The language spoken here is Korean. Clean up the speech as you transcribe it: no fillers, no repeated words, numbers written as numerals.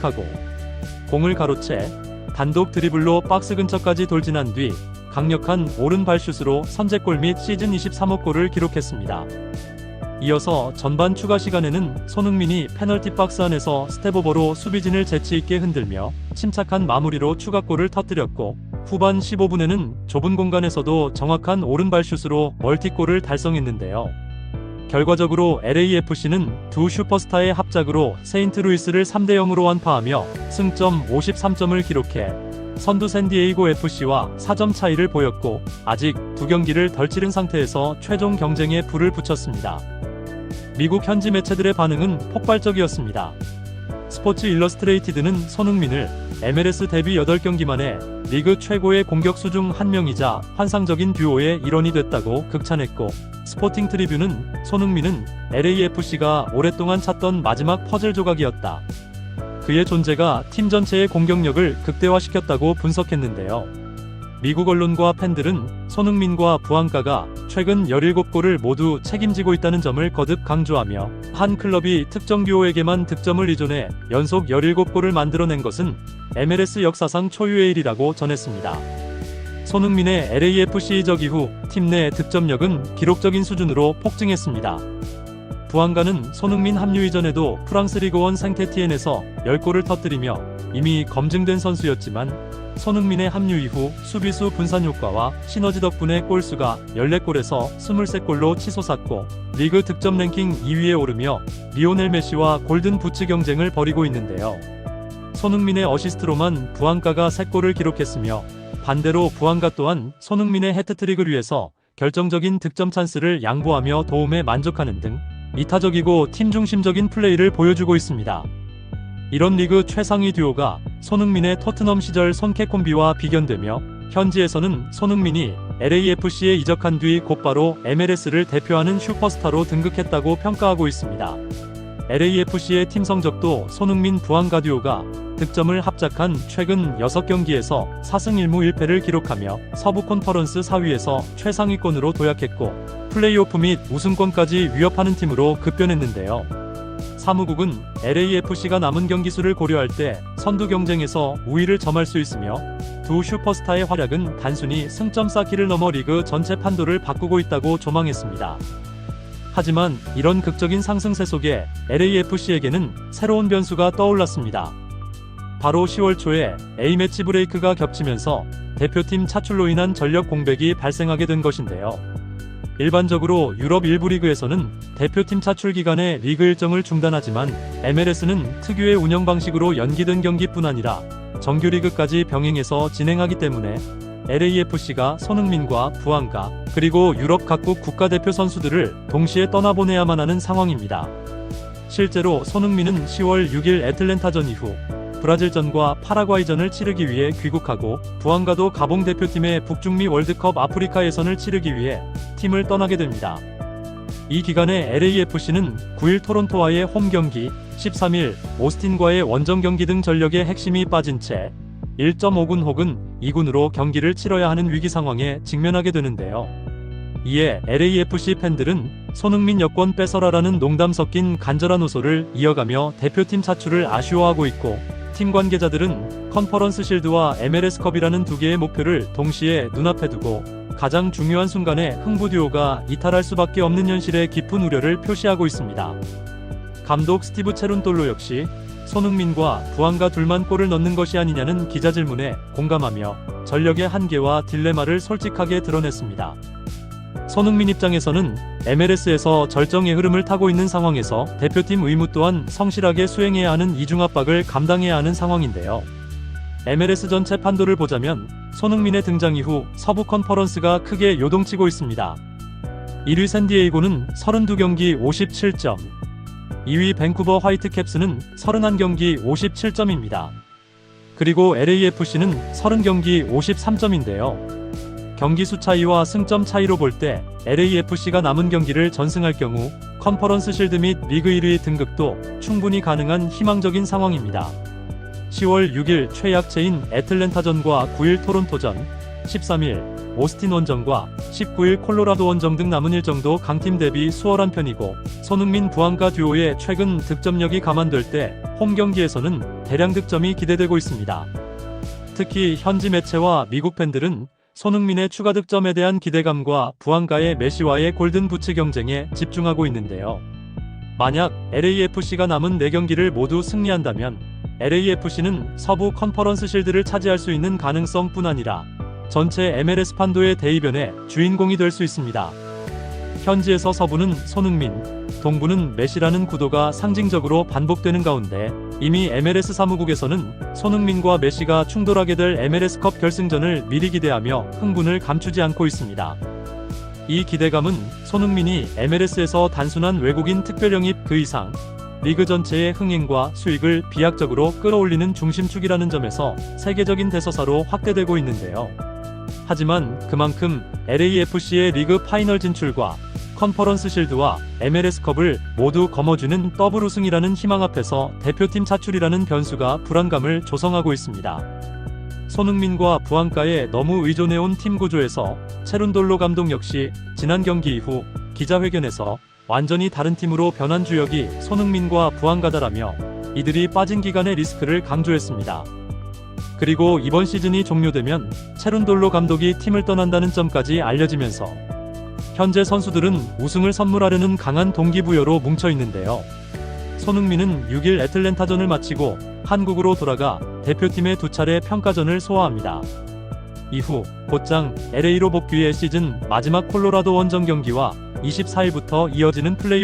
하고 공을 가로채 단독 드리블로 박스 근처까지 돌진한 뒤 강력한 오른발 슛으로 선제골 및 시즌 23호 골을 기록했습니다. 이어서 전반 추가 시간에는 손흥민이 페널티 박스 안에서 스텝오버로 수비진을 재치있게 흔들며 침착한 마무리로 추가골을 터뜨렸고, 후반 15분에는 좁은 공간에서도 정확한 오른발 슛으로 멀티골을 달성했는데요. 결과적으로 LAFC는 두 슈퍼스타의 합작으로 세인트루이스를 3대0으로 완파하며 승점 53점을 기록해 선두 샌디에이고 FC와 4점 차이를 보였고, 아직 두 경기를 덜 치른 상태에서 최종 경쟁에 불을 붙였습니다. 미국 현지 매체들의 반응은 폭발적이었습니다. 스포츠 일러스트레이티드는 손흥민을 MLS 데뷔 8경기 만에 리그 최고의 공격수 중 한 명이자 환상적인 듀오의 일원이 됐다고 극찬했고, 스포팅 트리뷴은 손흥민은 LAFC가 오랫동안 찾던 마지막 퍼즐 조각이었다. 그의 존재가 팀 전체의 공격력을 극대화시켰다고 분석했는데요. 미국 언론과 팬들은 손흥민과 부안가가 최근 17골을 모두 책임지고 있다는 점을 거듭 강조하며, 한 클럽이 특정 듀오에게만 득점을 의존해 연속 17골을 만들어낸 것은 MLS 역사상 초유의 일이라고 전했습니다. 손흥민의 LAFC 이적 이후 팀 내 득점력은 기록적인 수준으로 폭증했습니다. 부안가는 손흥민 합류 이전에도 프랑스 리그1 생테티엔에서 10골을 터뜨리며 이미 검증된 선수였지만, 손흥민의 합류 이후 수비수 분산 효과와 시너지 덕분에 골수가 14골에서 23골로 치솟았고, 리그 득점 랭킹 2위에 오르며 리오넬 메시와 골든 부츠 경쟁을 벌이고 있는데요. 손흥민의 어시스트로만 부안가가 3골을 기록했으며, 반대로 부안가 또한 손흥민의 해트트릭을 위해서 결정적인 득점 찬스를 양보하며 도움에 만족하는 등 이타적이고 팀 중심적인 플레이를 보여주고 있습니다. 이런 리그 최상위 듀오가 손흥민의 토트넘 시절 손캐 콤비와 비견되며, 현지에서는 손흥민이 LAFC에 이적한 뒤 곧바로 MLS를 대표하는 슈퍼스타로 등극했다고 평가하고 있습니다. LAFC의 팀 성적도 손흥민 부안가 듀오가 득점을 합작한 최근 6경기에서 4승 1무 1패를 기록하며 서부 컨퍼런스 4위에서 최상위권으로 도약했고, 플레이오프 및 우승권까지 위협하는 팀으로 급변했는데요. 사무국은 LAFC가 남은 경기 수를 고려할 때 선두 경쟁에서 우위를 점할 수 있으며, 두 슈퍼스타의 활약은 단순히 승점 쌓기를 넘어 리그 전체 판도를 바꾸고 있다고 조망했습니다. 하지만 이런 극적인 상승세 속에 LAFC에게는 새로운 변수가 떠올랐습니다. 바로 10월 초에 A매치 브레이크가 겹치면서 대표팀 차출로 인한 전력 공백이 발생하게 된 것인데요. 일반적으로 유럽 일부 리그에서는 대표팀 차출 기간에 리그 일정을 중단하지만, MLS는 특유의 운영 방식으로 연기된 경기뿐 아니라 정규 리그까지 병행해서 진행하기 때문에 LAFC가 손흥민과 부안가, 그리고 유럽 각국 국가대표 선수들을 동시에 떠나보내야만 하는 상황입니다. 실제로 손흥민은 10월 6일 애틀랜타전 이후 브라질전과 파라과이전을 치르기 위해 귀국하고, 부안가도 가봉 대표팀의 북중미 월드컵 아프리카 예선을 치르기 위해 팀을 떠나게 됩니다. 이 기간에 LAFC는 9일 토론토와의 홈 경기, 13일 오스틴과의 원정 경기 등 전력의 핵심이 빠진 채 1.5군 혹은 2군으로 경기를 치러야 하는 위기 상황에 직면하게 되는데요. 이에 LAFC 팬들은 손흥민 여권 뺏어라라는 농담 섞인 간절한 호소를 이어가며 대표팀 차출을 아쉬워하고 있고, 팀 관계자들은 컨퍼런스 실드와 MLS컵이라는 두 개의 목표를 동시에 눈앞에 두고 가장 중요한 순간에 흥부 듀오가 이탈할 수밖에 없는 현실에 깊은 우려를 표시하고 있습니다. 감독 스티브 체룬톨로 역시 손흥민과 부안가 둘만 골을 넣는 것이 아니냐는 기자 질문에 공감하며 전력의 한계와 딜레마를 솔직하게 드러냈습니다. 손흥민 입장에서는 MLS에서 절정의 흐름을 타고 있는 상황에서 대표팀 의무 또한 성실하게 수행해야 하는 이중 압박을 감당해야 하는 상황인데요. MLS 전체 판도를 보자면 손흥민의 등장 이후 서부 컨퍼런스가 크게 요동치고 있습니다. 1위 샌디에이고는 32경기 57점, 2위 밴쿠버 화이트캡스는 31경기 57점입니다. 그리고 LAFC는 30경기 53점인데요. 경기 수 차이와 승점 차이로 볼 때 LAFC가 남은 경기를 전승할 경우 컨퍼런스 실드 및 리그 1위 등극도 충분히 가능한 희망적인 상황입니다. 10월 6일 최약체인 애틀랜타전과 9일 토론토전, 13일 오스틴 원정과 19일 콜로라도 원정 등 남은 일정도 강팀 대비 수월한 편이고 손흥민 부안가 듀오의 최근 득점력이 감안될 때 홈 경기에서는 대량 득점이 기대되고 있습니다. 특히 현지 매체와 미국 팬들은 손흥민의 추가 득점에 대한 기대감과 부안가의 메시와의 골든 부츠 경쟁에 집중하고 있는데요. 만약 LAFC가 남은 4경기를 모두 승리한다면 LAFC는 서부 컨퍼런스 실드를 차지할 수 있는 가능성뿐 아니라 전체 MLS 판도의 대이변의 주인공이 될 수 있습니다. 현지에서 서부는 손흥민, 동부는 메시라는 구도가 상징적으로 반복되는 가운데 이미 MLS 사무국에서는 손흥민과 메시가 충돌하게 될 MLS컵 결승전을 미리 기대하며 흥분을 감추지 않고 있습니다. 이 기대감은 손흥민이 MLS에서 단순한 외국인 특별 영입 그 이상 리그 전체의 흥행과 수익을 비약적으로 끌어올리는 중심축이라는 점에서 세계적인 대서사로 확대되고 있는데요. 하지만 그만큼 LAFC의 리그 파이널 진출과 컨퍼런스 실드와 MLS컵을 모두 거머쥐는 더블 우승이라는 희망 앞에서 대표팀 차출이라는 변수가 불안감을 조성하고 있습니다. 손흥민과 부안가에 너무 의존해온 팀 구조에서 체룬돌로 감독 역시 지난 경기 이후 기자회견에서 완전히 다른 팀으로 변한 주역이 손흥민과 부안가다라며 이들이 빠진 기간의 리스크를 강조했습니다. 그리고 이번 시즌이 종료되면 체룬돌로 감독이 팀을 떠난다는 점까지 알려지면서 현재 선수들은 우승을 선물하려는 강한 동기부여로 뭉쳐 있는데요. 손흥민은 6일 애틀랜타전을 마치고 한국으로 돌아가 대표팀의 2차례 평가전을 소화합니다. 이후 곧장 LA로 복귀해 시즌 마지막 콜로라도 원정 경기와 24일부터 이어지는 플레이오프